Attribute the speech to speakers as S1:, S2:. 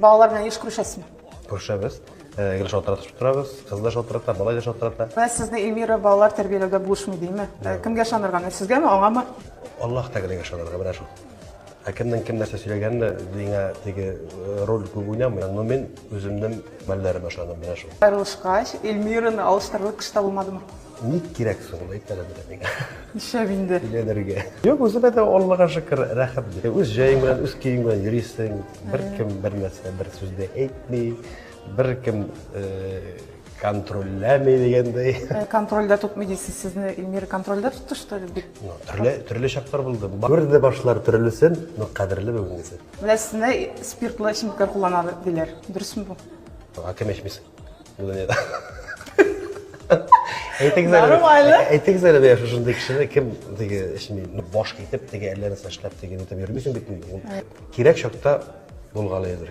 S1: Балалар менен еш күрешесизби?
S2: Көрüşебиz. Egil şotiratып turabız. Kızlar şotirata, balay da şotirata.
S1: Мен сизни Эльмира балалар тәрбияләүдә булышмый дейме? Кемгә ышанырга? Сезгәме, аңамы?
S2: Allah тәгәрәгә ышанырга менә шул. Кемнең кем нәрсә сөйләгәнне дигән теге роль күп уйнамый. Но мен үземнең мәлләремә ышанам менә шул.
S1: Аерылышкач, Эльмираны алыштырырлык кеше табылмадымы?
S2: Ник кирәк соң ул әйтәләр миңа.
S1: Нишләп инде?
S2: Сөйләнергә. Юк, үземә дә Аллага шөкер рәхәт. Үз җаең белән, үз киең белән йөрисең, беркем бер нәрсә, бер сүз дә әйтми, беркем контрольләми дигәндәй.
S1: Контрольдә тотмый дисез, сезне Эльмира контрольдә тотты что ли?
S2: Төрле чаклар булды. Бер башлар төрлесен, но кадерле бүгенгесе.
S1: Менә сезне спиртлы эчемлекләр кулланады диләр. Дөресме бу?
S2: Кем эчмисең? Бу не?
S1: Нормально.
S2: Әйтегез әле бәя шушындай кешене кем теге эшне баш китеп теге әлләрен сашлап теге итеп йөрмисең бит. Кирәк чакта булгалы идер.